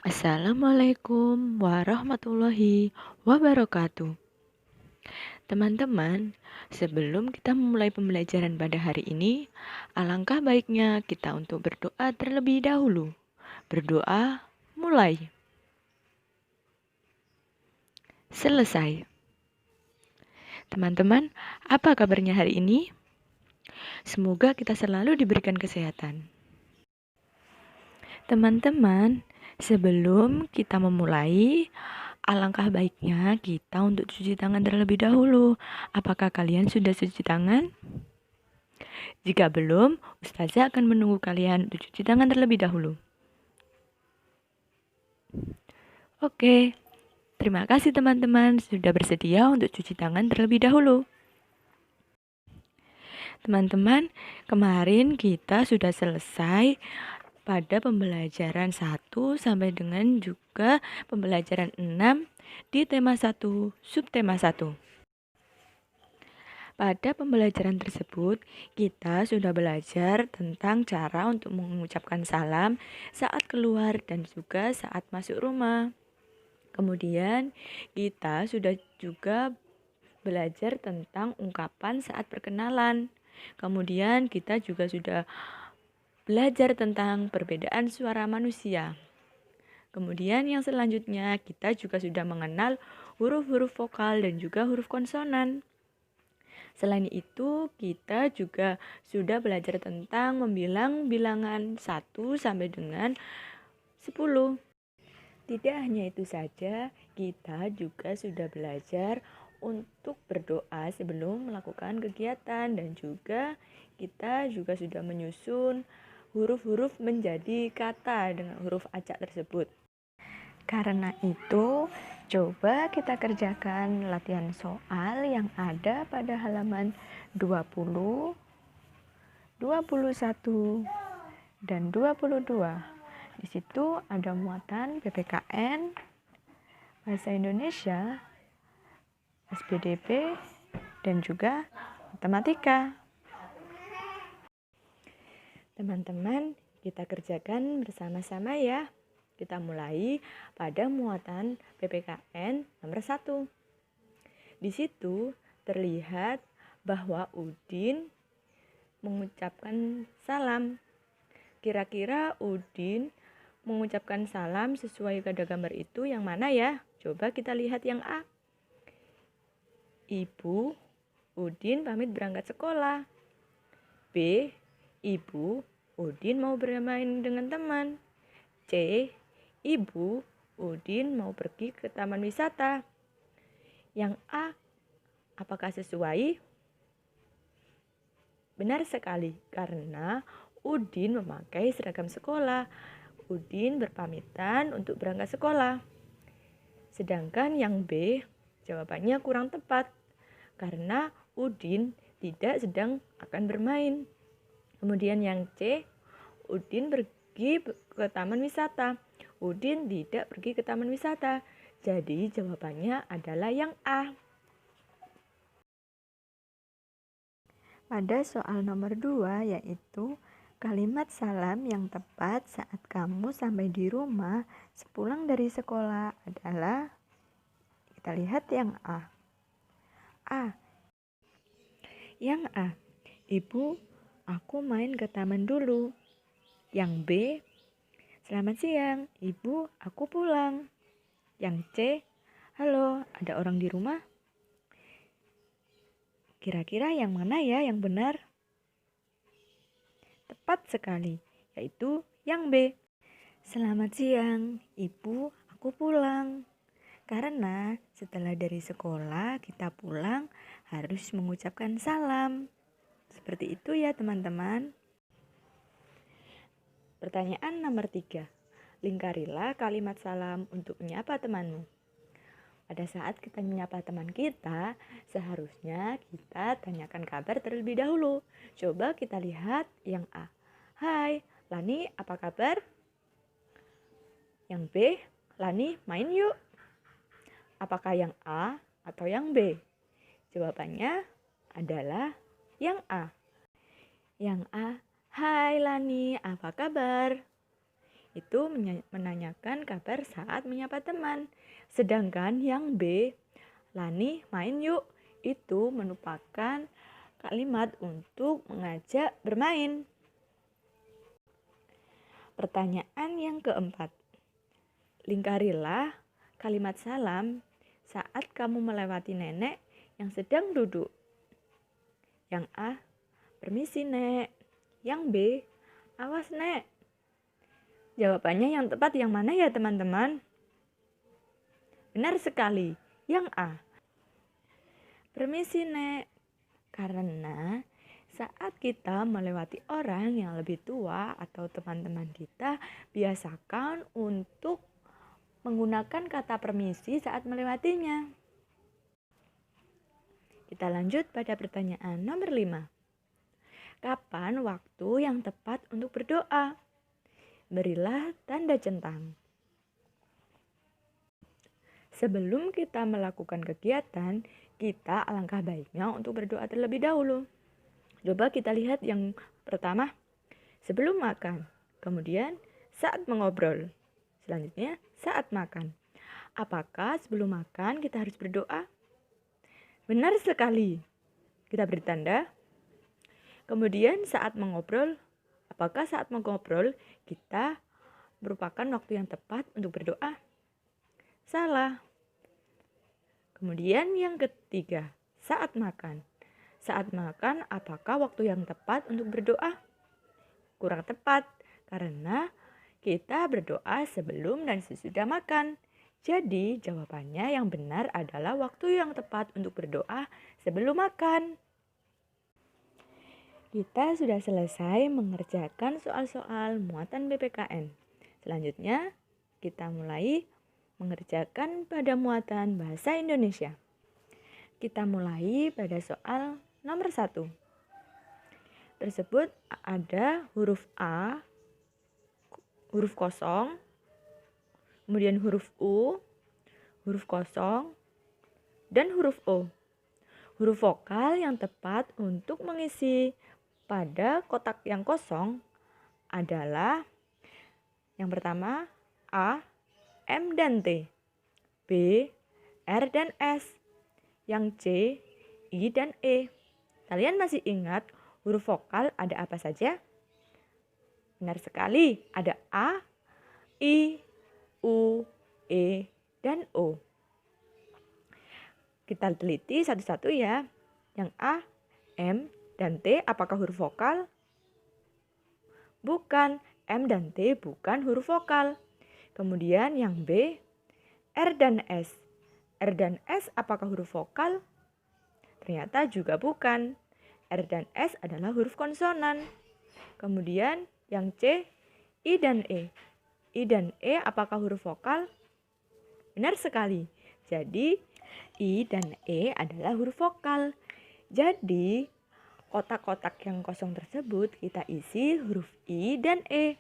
Assalamualaikum warahmatullahi wabarakatuh. Teman-teman, sebelum kita memulai pembelajaran pada hari ini, alangkah baiknya kita untuk berdoa terlebih dahulu. Berdoa, mulai. Selesai. Teman-teman, apa kabarnya hari ini? Semoga kita selalu diberikan kesehatan. Teman-teman, sebelum kita memulai, alangkah baiknya kita untuk cuci tangan terlebih dahulu. Apakah kalian sudah cuci tangan? Jika belum, Ustazah akan menunggu kalian untuk cuci tangan terlebih dahulu. Oke, terima kasih teman-teman sudah bersedia untuk cuci tangan terlebih dahulu. Teman-teman, kemarin kita sudah selesai pada pembelajaran 1 sampai dengan juga pembelajaran 6 di tema 1, subtema 1. Pada pembelajaran tersebut, kita sudah belajar tentang cara untuk mengucapkan salam saat keluar dan juga saat masuk rumah. Kemudian, kita sudah juga belajar tentang ungkapan saat perkenalan. Kemudian, kita juga sudah belajar tentang perbedaan suara manusia. Kemudian yang selanjutnya kita juga sudah mengenal huruf-huruf vokal dan juga huruf konsonan. Selain itu, kita juga sudah belajar tentang membilang bilangan 1 sampai dengan 10. Tidak hanya itu saja, kita juga sudah belajar untuk berdoa sebelum melakukan kegiatan dan juga kita juga sudah menyusun huruf-huruf menjadi kata dengan huruf acak tersebut. Karena itu, coba kita kerjakan latihan soal yang ada pada halaman 20, 21, dan 22. Di situ ada muatan PPKN, Bahasa Indonesia, SPDP, dan juga matematika. Teman-teman, kita kerjakan bersama-sama ya. Kita mulai pada muatan PPKN nomor 1. Di situ terlihat bahwa Udin mengucapkan salam. Kira-kira Udin mengucapkan salam sesuai pada gambar itu yang mana ya? Coba kita lihat yang A. Ibu, Udin pamit berangkat sekolah. B. Ibu, Udin mau bermain dengan teman. C. Ibu, Udin mau pergi ke taman wisata. Yang A, apakah sesuai? Benar sekali, karena Udin memakai seragam sekolah. Udin berpamitan untuk berangkat sekolah. Sedangkan yang B, jawabannya kurang tepat, karena Udin tidak sedang akan bermain. Kemudian yang C, Udin pergi ke taman wisata. Udin tidak pergi ke taman wisata. Jadi jawabannya adalah yang A. Pada soal nomor 2 yaitu kalimat salam yang tepat saat kamu sampai di rumah sepulang dari sekolah adalah, kita lihat yang A. A. Yang A. Ibu, aku main ke taman dulu. Yang B. Selamat siang, Ibu, aku pulang. Yang C. Halo, ada orang di rumah? Kira-kira yang mana ya yang benar? Tepat sekali, yaitu yang B. Selamat siang, Ibu, aku pulang. Karena setelah dari sekolah kita pulang harus mengucapkan salam. Seperti itu ya teman-teman. Pertanyaan nomor 3. Lingkarilah kalimat salam untuk menyapa temanmu. Pada saat kita menyapa teman kita, seharusnya kita tanyakan kabar terlebih dahulu. Coba kita lihat yang A. Hai, Lani, apa kabar? Yang B, Lani, main yuk. Apakah yang A atau yang B? Jawabannya adalah yang A. Yang A, hai Lani, apa kabar? itu menanyakan kabar saat menyapa teman. Sedangkan yang B, Lani main yuk, itu merupakan kalimat untuk mengajak bermain. Pertanyaan yang keempat. Lingkarilah kalimat salam saat kamu melewati nenek yang sedang duduk. Yang A, permisi nek. Yang B, awas nek. Jawabannya yang tepat yang mana ya teman-teman? Benar sekali, yang A. Permisi nek. Karena saat kita melewati orang yang lebih tua atau teman-teman kita, biasakan untuk menggunakan kata permisi saat melewatinya. Kita lanjut pada pertanyaan nomor 5. Kapan waktu yang tepat untuk berdoa? Berilah tanda centang. Sebelum kita melakukan kegiatan, kita alangkah baiknya untuk berdoa terlebih dahulu. Coba kita lihat yang pertama, sebelum makan. Kemudian saat mengobrol. Selanjutnya saat makan. Apakah sebelum makan kita harus berdoa? Benar sekali. Kita beri tanda. Kemudian saat mengobrol. Apakah saat mengobrol kita merupakan waktu yang tepat untuk berdoa? Salah. Kemudian yang ketiga, saat makan. Saat makan, apakah waktu yang tepat untuk berdoa? Kurang tepat, karena kita berdoa sebelum dan sesudah makan. Jadi, jawabannya yang benar adalah waktu yang tepat untuk berdoa sebelum makan. Kita sudah selesai mengerjakan soal-soal muatan PPKN. Selanjutnya, kita mulai mengerjakan pada muatan bahasa Indonesia. Kita mulai pada soal nomor 1. Tersebut ada huruf A, huruf kosong, kemudian huruf U, huruf kosong, dan huruf O. Huruf vokal yang tepat untuk mengisi pada kotak yang kosong adalah yang pertama A, M dan T, B, R dan S, yang C, I dan E. Kalian masih ingat huruf vokal ada apa saja? Benar sekali, ada A, I, U, E, dan O. Kita teliti satu-satu ya. Yang A, M, dan T apakah huruf vokal? Bukan, M dan T bukan huruf vokal. Kemudian yang B, R dan S. R dan S apakah huruf vokal? Ternyata juga bukan. R dan S adalah huruf konsonan. Kemudian yang C, I dan E. I dan E apakah huruf vokal? Benar sekali. Jadi, I dan E adalah huruf vokal. Jadi, kotak-kotak yang kosong tersebut kita isi huruf I dan E,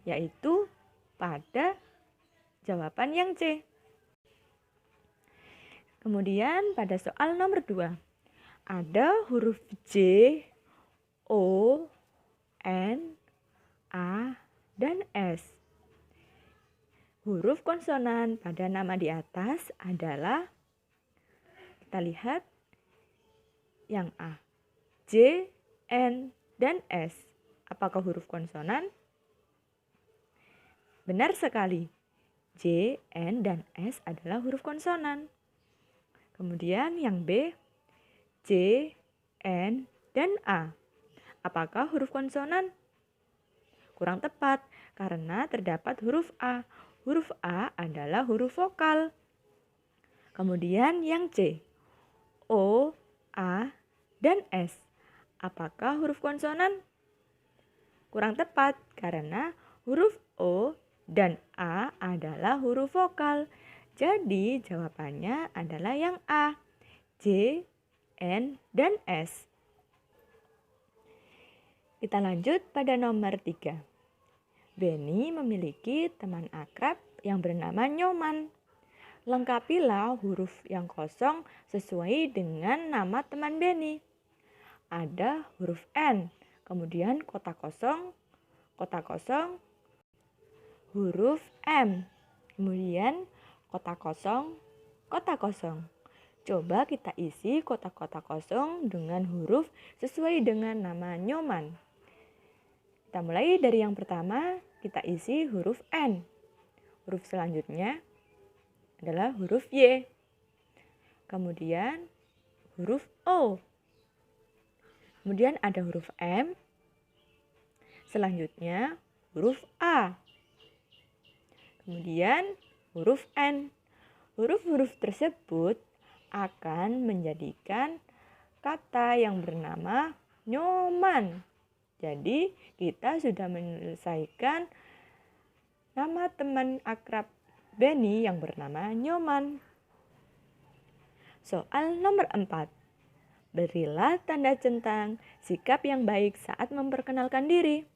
yaitu pada jawaban yang C. Kemudian pada soal nomor 2, ada huruf J, O, N, A, dan S. Huruf konsonan pada nama di atas adalah, kita lihat yang A, J, N, dan S. Apakah huruf konsonan? Benar sekali. J, N, dan S adalah huruf konsonan. Kemudian yang B, J, N, dan A. Apakah huruf konsonan? Kurang tepat, karena terdapat huruf A. Huruf A adalah huruf vokal. Kemudian yang C, O, A, dan S. Apakah huruf konsonan? Kurang tepat, karena huruf O dan A adalah huruf vokal. Jadi jawabannya adalah yang A, J, N, dan S. Kita lanjut pada nomor 3. Benny memiliki teman akrab yang bernama Nyoman. Lengkapilah huruf yang kosong sesuai dengan nama teman Benny. Ada huruf N, kemudian kotak kosong, huruf M. Kemudian kotak kosong, kotak kosong. Coba kita isi kotak-kotak kosong dengan huruf sesuai dengan nama Nyoman. Kita mulai dari yang pertama, kita isi huruf N. Huruf selanjutnya adalah huruf Y. Kemudian huruf O. Kemudian ada huruf M. Selanjutnya huruf A. Kemudian huruf N. Huruf-huruf tersebut akan menjadikan kata yang bernama Nyoman. Jadi kita sudah menyelesaikan nama teman akrab Beni yang bernama Nyoman. Soal nomor 4. Berilah tanda centang sikap yang baik saat memperkenalkan diri.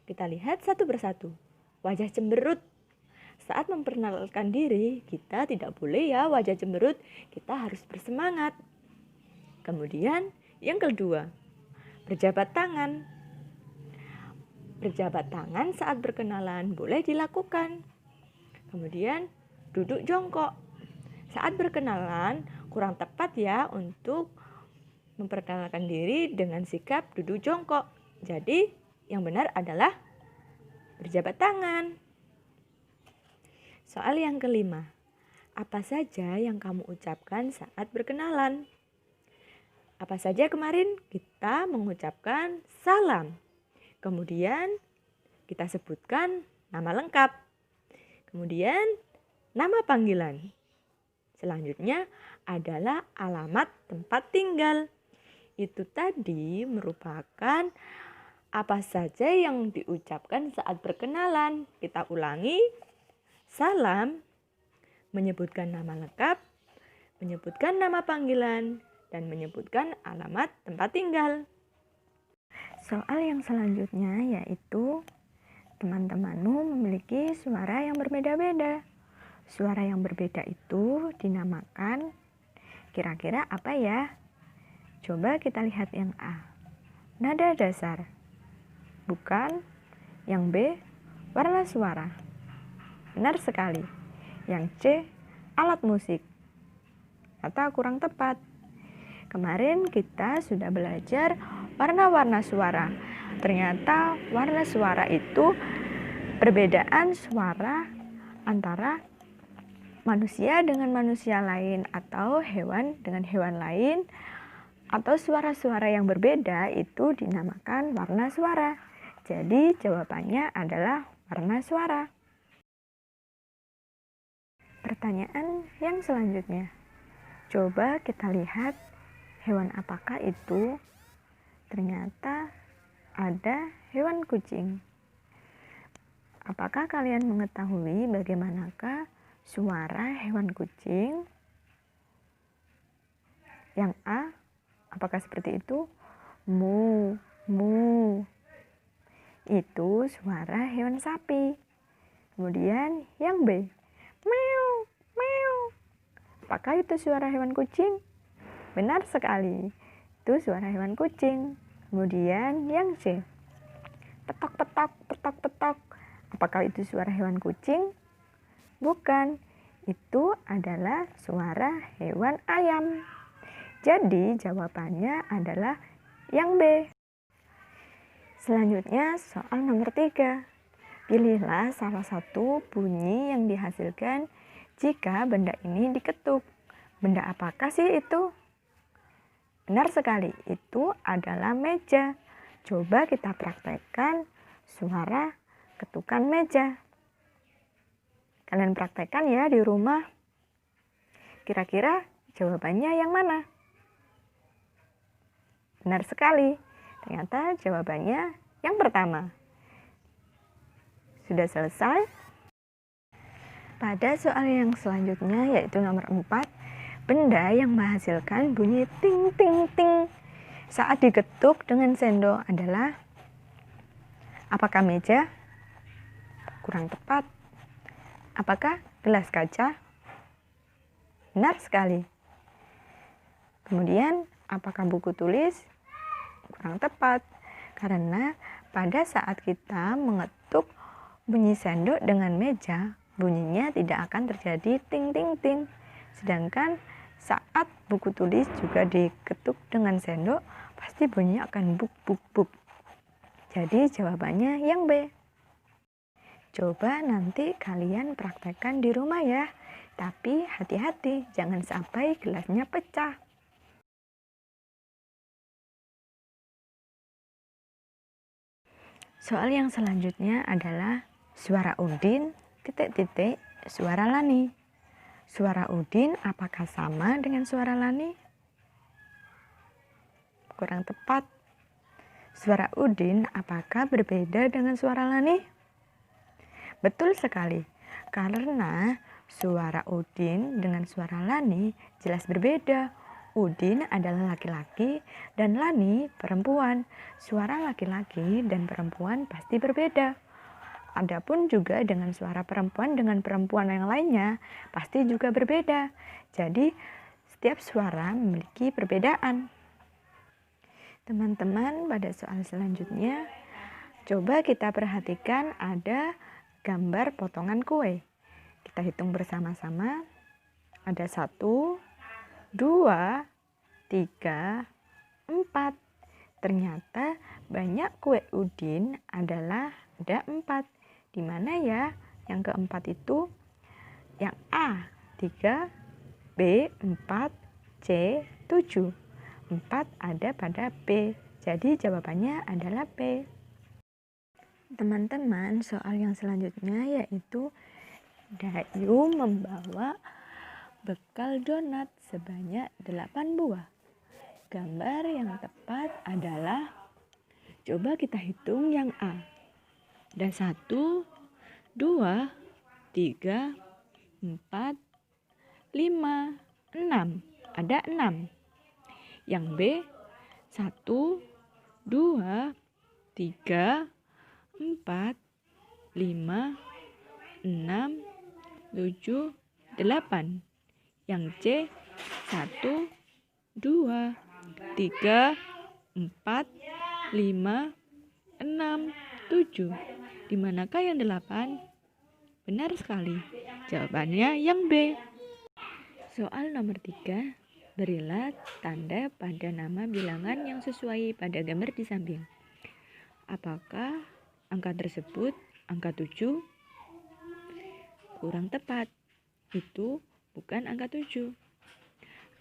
Kita lihat satu persatu. Wajah cemberut. Saat memperkenalkan diri, kita tidak boleh ya wajah cemberut, kita harus bersemangat. Kemudian yang kedua, berjabat tangan. Berjabat tangan saat berkenalan boleh dilakukan. Kemudian duduk jongkok. Saat berkenalan kurang tepat ya untuk memperkenalkan diri dengan sikap duduk jongkok. Jadi yang benar adalah berjabat tangan. Soal yang kelima, apa saja yang kamu ucapkan saat berkenalan? Apa saja kemarin kita mengucapkan salam. Kemudian kita sebutkan nama lengkap. Kemudian nama panggilan. Selanjutnya adalah alamat tempat tinggal. Itu tadi merupakan apa saja yang diucapkan saat berkenalan. Kita ulangi. Salam, menyebutkan nama lengkap, menyebutkan nama panggilan, dan menyebutkan alamat tempat tinggal. Soal yang selanjutnya yaitu teman-temanmu memiliki suara yang berbeda-beda. Suara yang berbeda itu dinamakan kira-kira apa ya? Coba kita lihat yang A. Nada dasar. Bukan. Yang B. Warna suara. Benar sekali. Yang C, alat musik. Kata kurang tepat. Kemarin kita sudah belajar warna-warna suara. Ternyata warna suara itu perbedaan suara antara manusia dengan manusia lain atau hewan dengan hewan lain atau suara-suara yang berbeda itu dinamakan warna suara. Jadi jawabannya adalah warna suara. Pertanyaan yang selanjutnya. Coba kita lihat hewan apakah itu? Ternyata ada hewan kucing. Apakah kalian mengetahui bagaimanakah suara hewan kucing? Yang A, apakah seperti itu? Mu, mu. Itu suara hewan sapi. Kemudian yang B, meow, meow. Apakah itu suara hewan kucing? Benar sekali. Itu suara hewan kucing. Kemudian yang C. Petok, petok, petok, petok. Apakah itu suara hewan kucing? Bukan. Itu adalah suara hewan ayam. Jadi jawabannya adalah yang B. Selanjutnya soal nomor 3. Pilihlah salah satu bunyi yang dihasilkan jika benda ini diketuk. Benda apakah sih itu? Benar sekali, itu adalah meja. Coba kita praktekkan suara ketukan meja. Kalian praktekkan ya di rumah. Kira-kira jawabannya yang mana? Benar sekali, ternyata jawabannya yang pertama. Sudah selesai? Pada soal yang selanjutnya yaitu nomor 4, benda yang menghasilkan bunyi ting ting ting saat diketuk dengan sendok adalah apakah meja? Kurang tepat. Apakah gelas kaca? Benar sekali. Kemudian apakah buku tulis? Kurang tepat. Karena pada saat kita mengetuk bunyi sendok dengan meja, bunyinya tidak akan terjadi ting ting ting. Sedangkan saat buku tulis juga diketuk dengan sendok, pasti bunyinya akan buk buk buk. Jadi jawabannya yang B. Coba nanti kalian praktekkan di rumah ya. Tapi hati-hati, jangan sampai gelasnya pecah. Soal yang selanjutnya adalah suara Udin, titik-titik, suara Lani. Suara Udin apakah sama dengan suara Lani? Kurang tepat. Suara Udin apakah berbeda dengan suara Lani? Betul sekali, karena suara Udin dengan suara Lani jelas berbeda. Udin adalah laki-laki dan Lani perempuan. Suara laki-laki dan perempuan pasti berbeda. Adapun juga dengan suara perempuan dengan perempuan yang lainnya pasti juga berbeda. Jadi setiap suara memiliki perbedaan. Teman-teman, pada soal selanjutnya coba kita perhatikan ada gambar potongan kue. Kita hitung bersama-sama. Ada 1, 2, 3, 4. Ternyata banyak kue Udin adalah ada 4. Di mana ya yang keempat itu? Yang A 3, B 4, C 7. 4 ada pada B. Jadi jawabannya adalah B. Teman-teman, soal yang selanjutnya yaitu Dayu membawa bekal donat sebanyak 8 buah. Gambar yang tepat adalah, coba kita hitung yang A. Ada 1, 2, 3, 4, 5, 6. Ada 6. Yang B 1, 2, 3, 4, 5, 6, 7, 8. Yang C 1, 2, 3, 4, 5, 6, 7. Di manakah yang 8? Benar sekali. Jawabannya yang B. Soal nomor 3. Berilah tanda pada nama bilangan yang sesuai pada gambar di samping. Apakah angka tersebut angka 7? Kurang tepat. Itu bukan angka 7.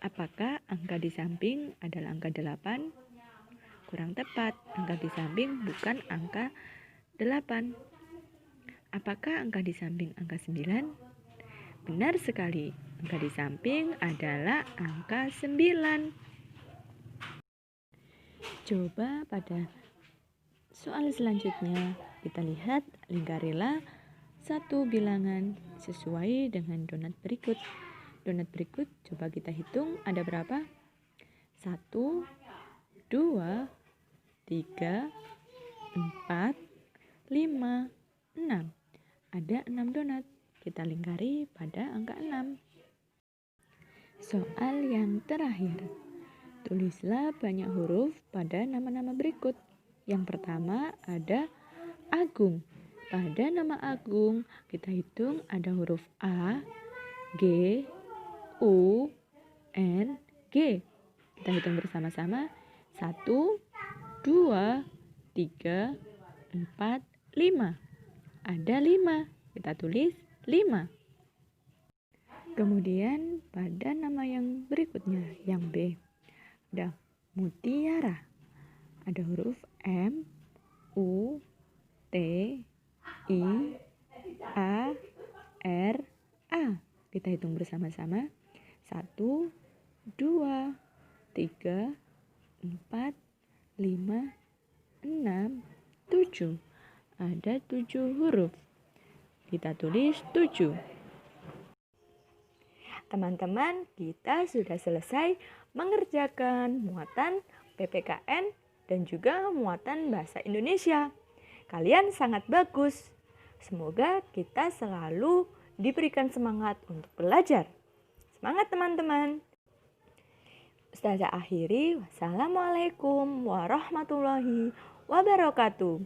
Apakah angka di samping adalah angka 8? Kurang tepat. Angka di samping bukan angka 8. Apakah angka di samping angka 9? Benar sekali. Angka di samping adalah angka 9. Coba pada soal selanjutnya kita lihat, lingkarilah satu bilangan sesuai dengan donat berikut. Donat berikut coba kita hitung ada berapa? 1, 2, 3, 4, 5, 6. Ada 6 donat. Kita lingkari pada angka 6. Soal yang terakhir. Tulislah banyak huruf pada nama-nama berikut. Yang pertama ada Agung. Pada nama Agung kita hitung ada huruf A, G, U, N, G. Kita hitung bersama-sama. 1, 2, 3, 4, 5. Ada 5. Kita tulis 5. Kemudian pada nama yang berikutnya, yang B, ada Mutiara. Ada huruf M, U, T, I, A, R, A. Kita hitung bersama-sama. 1, 2, 3, 4, 5, 6, 7. Ada 7 huruf. Kita tulis 7. Teman-teman, kita sudah selesai mengerjakan muatan PPKN dan juga muatan bahasa Indonesia. Kalian sangat bagus. Semoga kita selalu diberikan semangat untuk belajar. Semangat teman-teman. Ustazah akhiri, wassalamualaikum warahmatullahi wabarakatuh.